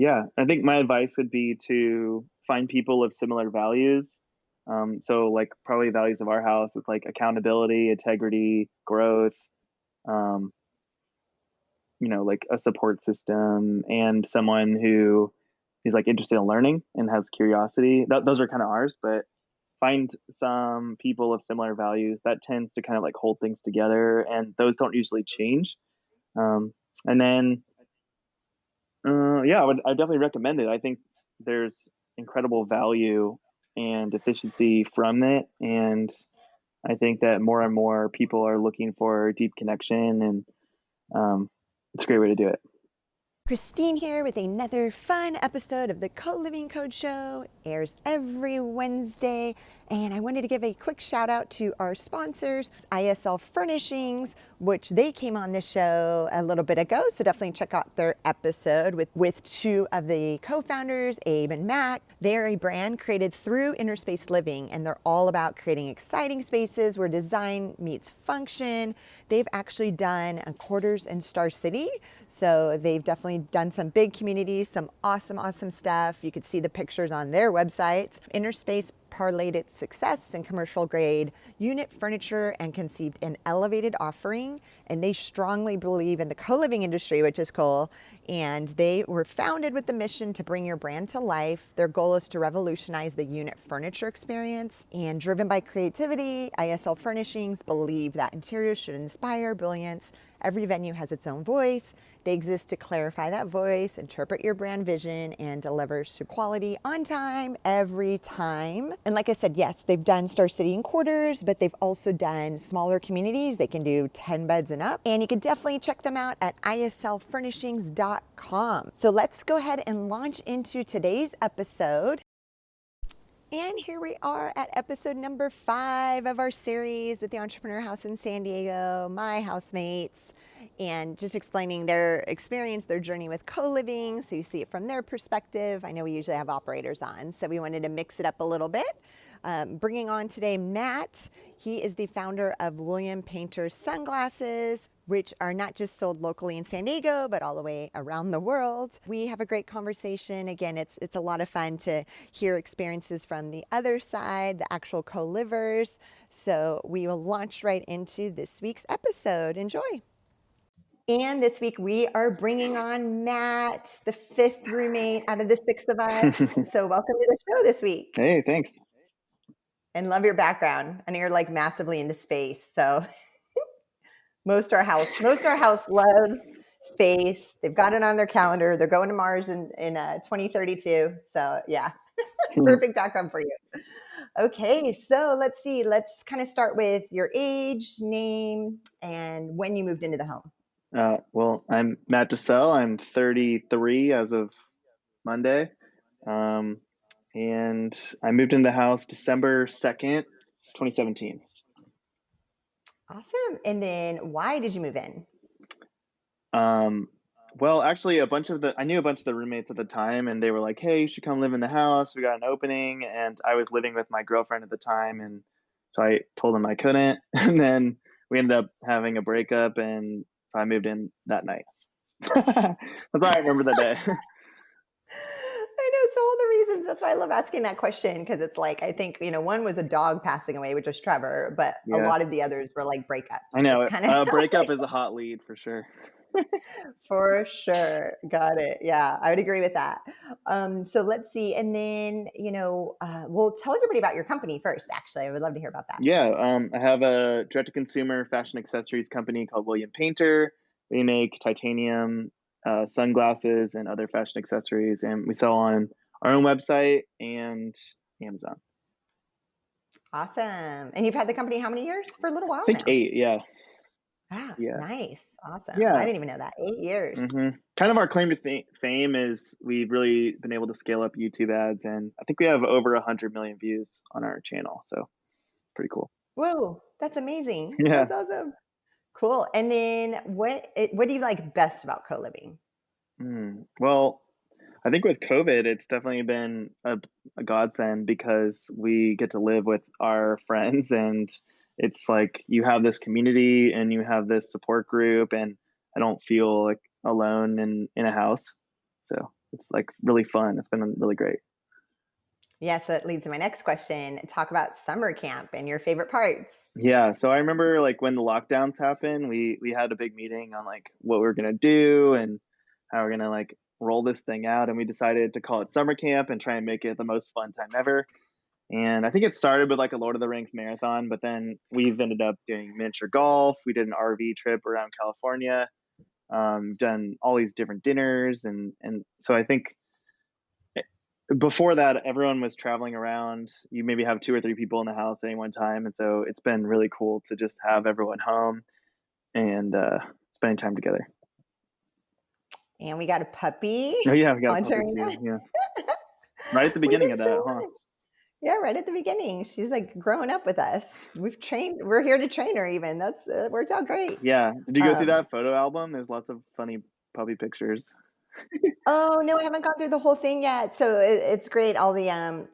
Yeah, I think my advice would be to find people of similar values. So like probably values of our house is like accountability, integrity, growth, um, like a support system and someone who is like interested in learning and has curiosity. Those are kind of ours, but find some people of similar values that tends to kind of like hold things together, and those don't usually change. And then yeah, I definitely recommend it. I think there's incredible value and efficiency from it, and I think that more and more people are looking for deep connection, and it's a great way to do it. Christine here with another fun episode of the Coliving Code Show. Airs every Wednesday, and I wanted to give a quick shout out to our sponsors, ISL Furnishings, which they came on the show a little bit ago, so definitely check out their episode with two of the co-founders, Abe and Matt. They're a brand created through inner space living, and they're all about creating exciting spaces where design meets function. They've actually done quarters in Star City, so they've definitely done some big communities, some awesome stuff. You could see the pictures on their websites. Inner Space parlayed its success in commercial grade unit furniture and conceived an elevated offering, and they strongly believe in the co-living industry, which is cool. And they were founded with the mission to bring your brand to life. Their goal is to revolutionize the unit furniture experience, and driven by creativity, ISL Furnishings believe that interiors should inspire brilliance. Every venue has its own voice. They exist to clarify that voice, interpret your brand vision, and deliver quality on time, every time. And like I said, yes, they've done Star City and quarters, but they've also done smaller communities. They can do 10 beds and up. And you can definitely check them out at islfurnishings.com. So let's go ahead and launch into today's episode. And here we are at episode number 5 of our series with the Entrepreneur House in San Diego, my housemates, and just explaining their experience, their journey with co-living, so you see it from their perspective. I know we usually have operators on, so we wanted to mix it up a little bit. Bringing on today Matt. He is the founder of William Painter's Sunglasses, which are not just sold locally in San Diego, but all the way around the world. We have a great conversation. Again, it's a lot of fun to hear experiences from the other side, the actual co-livers. So we will launch right into this week's episode. Enjoy. And this week we are bringing on Matt, the 5th roommate out of the 6 of us. So welcome to the show this week. Hey, thanks. And love your background. I know you're like massively into space. So most of our house loves space. They've got it on their calendar. They're going to Mars in 2032. So yeah, perfect background for you. Okay, so let's see. Let's kind of start with your age, name, and when you moved into the home. Well, I'm Matt Decelles. I'm 33 as of Monday. And I moved into the house December 2nd, 2017. Awesome. And then why did you move in? Well, actually, I knew a bunch of the roommates at the time, and they were like, "Hey, you should come live in the house. We got an opening." And I was living with my girlfriend at the time, and so I told them I couldn't. And then we ended up having a breakup, and so I moved in that night. That's why I remember the day. I know, so all the reasons. That's why I love asking that question, because it's like, I think, one was a dog passing away, which was Trevor, but a lot of the others were like breakups. I know. A breakup is a hot lead for sure. For sure. Got it. Yeah, I would agree with that. So let's see. And then, we'll tell everybody about your company first, actually. I would love to hear about that. Yeah. I have a direct-to-consumer fashion accessories company called William Painter. We make titanium sunglasses and other fashion accessories, and we sell on our own website and Amazon. Awesome. And you've had the company how many years? For a little while I think now. 8, yeah. Ah, yeah. Nice. Awesome. Yeah. I didn't even know that. 8 years. Mm-hmm. Kind of our claim to fame is we've really been able to scale up YouTube ads, and I think we have over 100 million views on our channel, so pretty cool. Whoa, that's amazing. Yeah. That's awesome. Cool. And then what do you like best about co-living? Well, I think with COVID, it's definitely been a godsend because we get to live with our friends, and it's like you have this community and you have this support group, and I don't feel like alone in a house. So it's like really fun. It's been really great. Yeah, so that leads to my next question. Talk about summer camp and your favorite parts. Yeah, so I remember like when the lockdowns happened, we had a big meeting on like what we're gonna do and how we're gonna like roll this thing out, and we decided to call it summer camp and try and make it the most fun time ever. And I think it started with like a Lord of the Rings marathon, but then we've ended up doing miniature golf. We did an RV trip around California, done all these different dinners, and so I think before that everyone was traveling around. You maybe have two or three people in the house at any one time, and so it's been really cool to just have everyone home and spending time together. And we got a puppy Oh yeah, we got a on puppy Serena. too. Yeah, right at the We've beginning been of so that, huh? lucky. Yeah, right at the beginning. She's like growing up with us. We're here to train her even. That's it worked out great. Yeah, did you go through Um, that photo album? There's lots of funny puppy pictures. Oh, no, I haven't gone through the whole thing yet. So it's great. I'm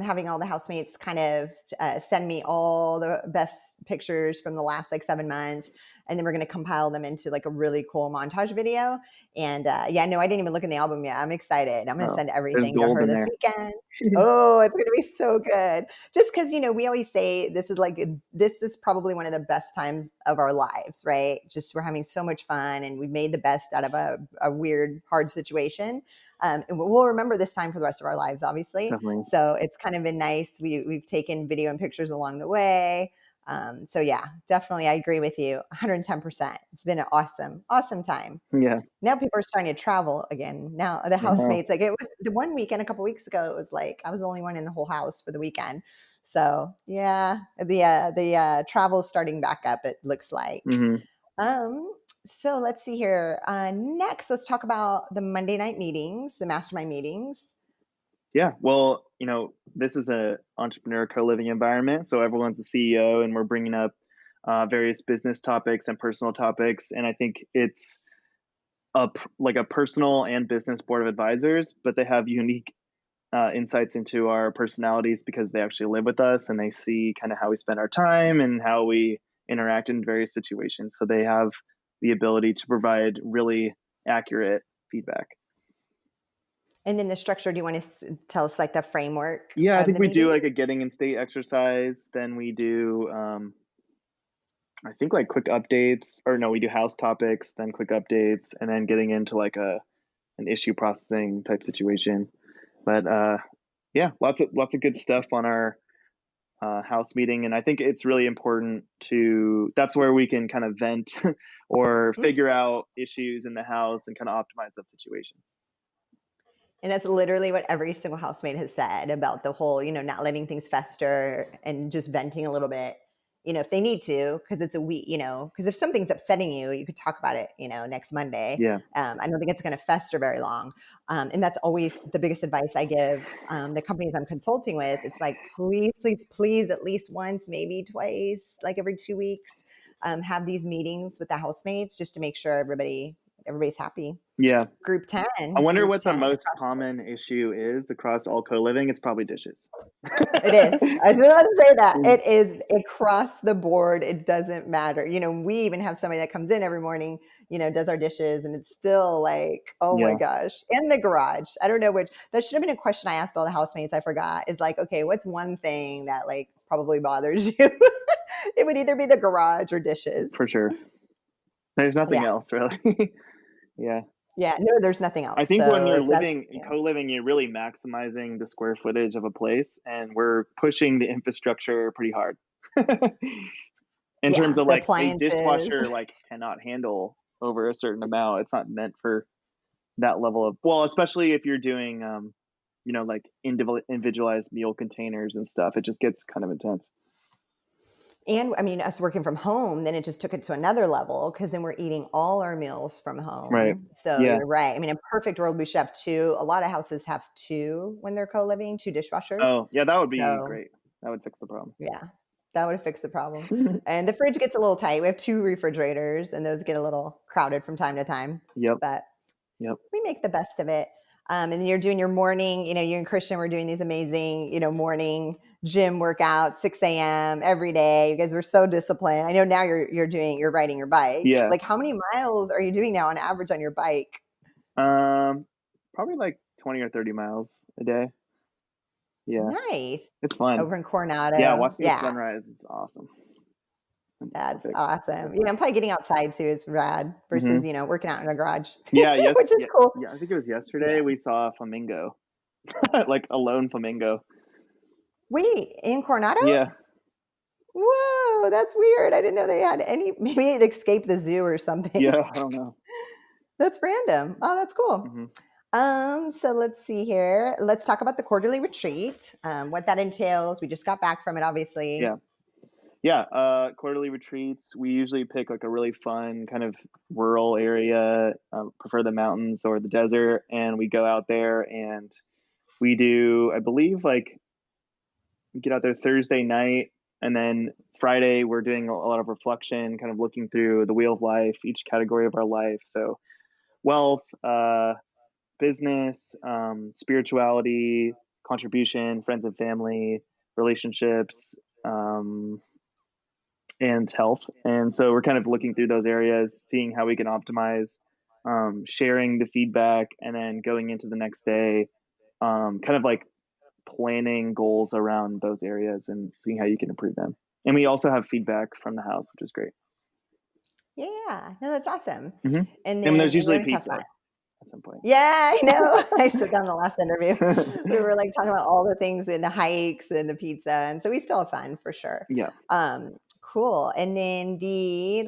having all the housemates kind of send me all the best pictures from the last like 7 months. And then we're going to compile them into like a really cool montage video. And yeah, no, I didn't even look in the album yet. I'm excited. I'm going to Oh, send there's everything to gold her in this there. weekend. Oh, it's going to be so good. Just because, we always say this is probably one of the best times of our lives, right? Just we're having so much fun and we've made the best out of a weird, hard situation. And we'll remember this time for the rest of our lives, obviously. Definitely. So it's kind of been nice. We've taken video and pictures along the way. So yeah, definitely. I agree with you 110%. It's been an awesome, awesome time. Yeah. Now people are starting to travel again. Now the Uh-huh. housemates, like it was the one weekend a couple weeks ago, it was like I was the only one in the whole house for the weekend. So yeah, the travel is starting back up, it looks like. Hmm. Um, so let's see here. Next, let's talk about the Monday night meetings, the mastermind meetings. Yeah. Well, this is a entrepreneur co-living environment, so everyone's a CEO, and we're bringing up various business topics and personal topics, and I think it's like a personal and business board of advisors, but they have unique insights into our personalities because they actually live with us and they see kind of how we spend our time and how we interact in various situations. So they have the ability to provide really accurate feedback. And then the structure, do you want to tell us like the framework Yeah, I of think the we do meeting? like a getting in state exercise. Then we do, I think like quick updates, or no, we do house topics, then quick updates, and then getting into like an issue processing type situation. But yeah, lots of good stuff on our house meeting, and I think it's really important to. That's where we can kind of vent or figure out issues in the house and kind of optimize that situation. And that's literally what every single housemate has said about the whole, not letting things fester and just venting a little bit, if they need to, because it's a week, because if something's upsetting you, you could talk about it, next Monday. Yeah, I don't think it's going to fester very long. And that's always the biggest advice I give the companies I'm consulting with. It's like, please, please, please, at least once, maybe twice, like every 2 weeks, have these meetings with the housemates just to make sure everybody's happy. yeah. Group I 10, wonder group what the 10 most across the board. common issue is across all co-living. It's probably dishes. It is. I was just about to say that. It is across the board. It doesn't matter. We even have somebody that comes in every morning, does our dishes, and it's still like, oh my Yeah, gosh. In the garage. I don't know which. That should have been a question I asked all the housemates. I forgot. Is like, okay, what's one thing that like probably bothers you? It would either be the garage or dishes. for sure. There's nothing Yeah. else really. Yeah. Yeah. No, there's nothing I else. think when So you're if that's, living in co-living, you're really maximizing the square footage of a place, and we're pushing the infrastructure pretty hard. In terms yeah, of the like a appliances. dishwasher like cannot handle over a certain amount. It's not meant for that level of, well, especially if you're doing like individualized meal containers and stuff. It just gets kind of intense. And I mean, us working from home, then it just took it to another level because then we're eating all our meals from Right. home. So Yeah. you're right. I mean, in a perfect world, we should have two. A lot of houses have two when they're co-living, two dishwashers. Oh, yeah, that would be So great. That would fix the problem. yeah, that would have fixed the problem. And the fridge gets a little tight. We have two refrigerators and those get a little crowded from time to time, Yep. but Yep. we make the best of it. And then you're doing your morning, you and Christian were doing these amazing, morning gym workouts, 6 a.m. every day. You guys were so disciplined. I know now you're riding your bike. Yeah. Like how many miles are you doing now on average on your bike? Probably like 20 or 30 miles a day. Yeah, Nice. it's fun. Over in Yeah, Coronado. watching the Yeah, sunrise is awesome. It's that's perfect. awesome. Yeah, and probably getting outside too is rad Hmm. versus, working out in a garage, Yeah, yes, which is yeah, cool. yeah. I think it was yesterday Yeah. we saw a flamingo, like a lone flamingo. Wait, in Coronado? Yeah, Whoa, that's weird. I didn't know they had any. Maybe it escaped the zoo or something. yeah. I don't know. That's random. Oh, that's cool. Hmm. So let's see here. Let's talk about the quarterly retreat, what that entails. We just got back from it, obviously. Yeah, yeah. Quarterly retreats. We usually pick like a really fun kind of rural area, prefer the mountains or the desert, and we go out there and we do, I believe, like we get out there Thursday night, and then Friday we're doing a lot of reflection, kind of looking through the wheel of life, each category of our life. So wealth, business, spirituality, contribution, friends and family, relationships, um, and health. And so we're kind of looking through those areas, seeing how we can optimize, sharing the feedback, and then going into the next day, kind of like planning goals around those areas and seeing how you can improve them. And we also have feedback from the house, which is great. Yeah, no, that's awesome. Hmm. And there's And you usually always have pizza fun. at some point. Yeah, I know. I said that in the last interview. We were like talking about all the things in the hikes and the pizza. And so we still have fun for sure. Yeah. Cool. And then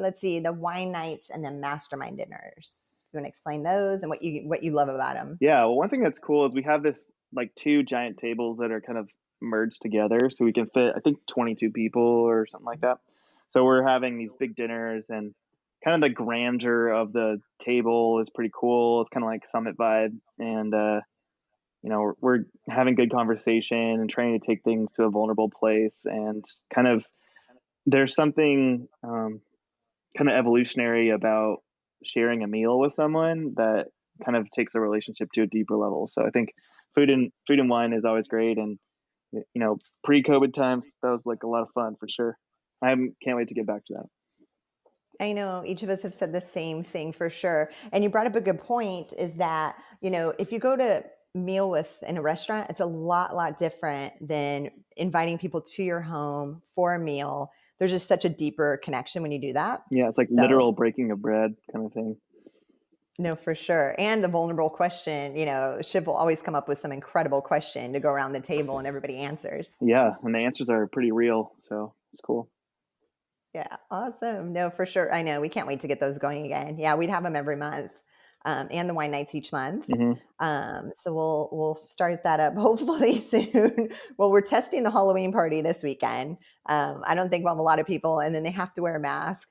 let's see, the wine nights and the mastermind dinners. You want to explain those and what you love about them? Yeah. Well, one thing that's cool is we have this like two giant tables that are kind of merged together. So we can fit, I think, 22 people or something like that. So we're having these big dinners, and kind of the grandeur of the table is pretty cool. It's kind of like summit vibe. And, we're having good conversation and trying to take things to a vulnerable place, and kind of there's something kind of evolutionary about sharing a meal with someone that kind of takes a relationship to a deeper level. So I think food and wine is always great, and pre-COVID times that was like a lot of fun for sure. Can't wait to get back to that. I know each of us have said the same thing for sure. And you brought up a good point is that, if you go to meal with in a restaurant, it's a lot different than inviting people to your home for a meal. There's just such a deeper connection when you do that. Yeah, it's like So, literal breaking of bread kind of thing. no, for sure. And the vulnerable question, Shiv will always come up with some incredible question to go around the table and everybody answers. Yeah, and the answers are pretty real, so it's cool. Yeah, awesome. No, for sure. I know. We can't wait to get those going again. Yeah, we'd have them every month, and the wine nights each month. Hmm. So we'll start that up hopefully soon. Well, we're testing the Halloween party this weekend. I don't think we'll have a lot of people, and then they have to wear a mask.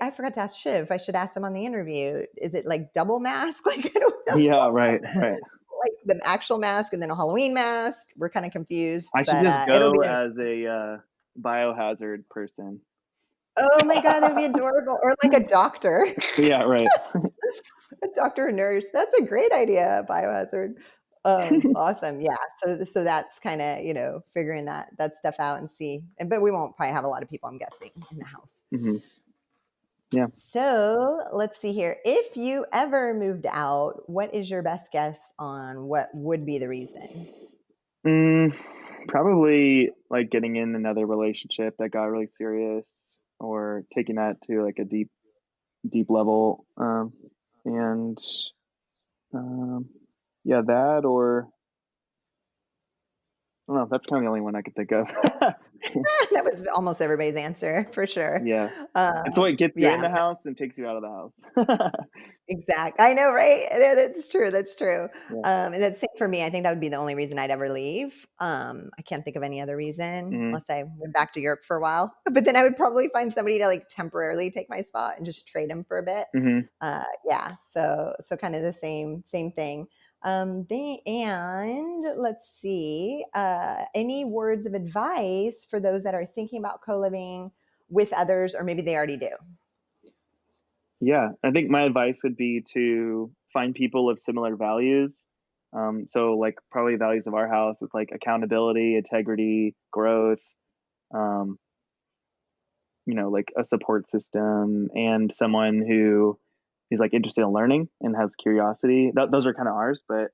I forgot to ask Shiv. I should ask him on the interview. Is it like double mask? Like I don't Yeah, know. right, right. Like the actual mask and then a Halloween mask. We're kind of confused, I should but just it'll be go nice. as a biohazard person. Oh my God, that'd be adorable. Or like a doctor. Yeah, right. A doctor or nurse. That's a great idea, biohazard. Awesome. Yeah. So that's kind of, figuring that stuff out and see. But we won't probably have a lot of people, I'm guessing, in the house. Hmm. Yeah. So let's see here. If you ever moved out, what is your best guess on what would be the reason? Mm, Probably like getting in another relationship that got really serious, or taking that to like a deep level. And um, yeah, that, or I don't know. That's kind of the only one I could think of. That was almost everybody's answer for sure. Yeah. It's what gets you Yeah. in the house and takes you out of the house. Exact. I know, right? That's true. That's true. Yeah. And that's same for me. I think that would be the only reason I'd ever leave. I can't think of any other reason Hmm. unless I went back to Europe for a while. But then I would probably find somebody to like temporarily take my spot and just trade them for a bit. Hmm. Yeah. So kind of the same thing. And let's see. Any words of advice for those that are thinking about co-living with others, or maybe they already do? Yeah, I think my advice would be to find people of similar values. So like probably values of our house is like accountability, integrity, growth, um, like a support system, and someone who is like interested in learning and has curiosity. Those are kind of ours, but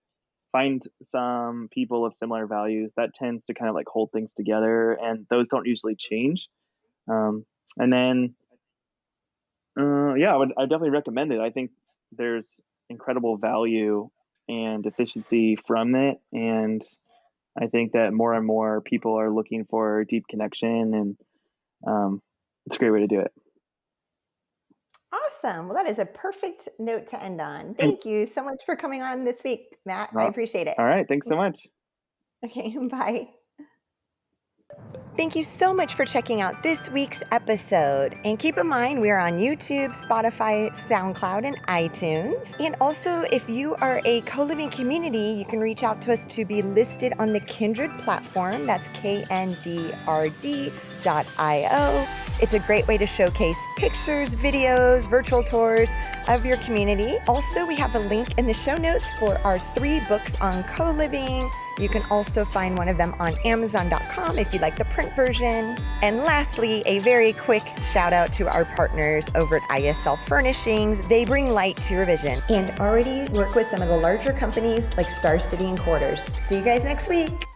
find some people of similar values. That tends to kind of like hold things together, and those don't usually change. And then, yeah, I definitely recommend it. I think there's incredible value and efficiency from it, and I think that more and more people are looking for deep connection, and it's a great way to do it. Awesome. Well, that is a perfect note to end on. And Thank you so much for coming on this week, Matt. I appreciate it. all right, thanks so much. Okay, bye. Thank you so much for checking out this week's episode. And keep in mind, we are on YouTube, Spotify, SoundCloud, and iTunes. And also, if you are a co-living community, you can reach out to us to be listed on the Kndrd platform. That's Kndrd.io. It's a great way to showcase pictures, videos, virtual tours of your community. Also, we have a link in the show notes for our 3 books on co-living. You can also find one of them on Amazon.com if you'd like the print version. And lastly, a very quick shout out to our partners over at ISL Furnishings. They bring light to your vision and already work with some of the larger companies like Star City and Quarters. See you guys next week.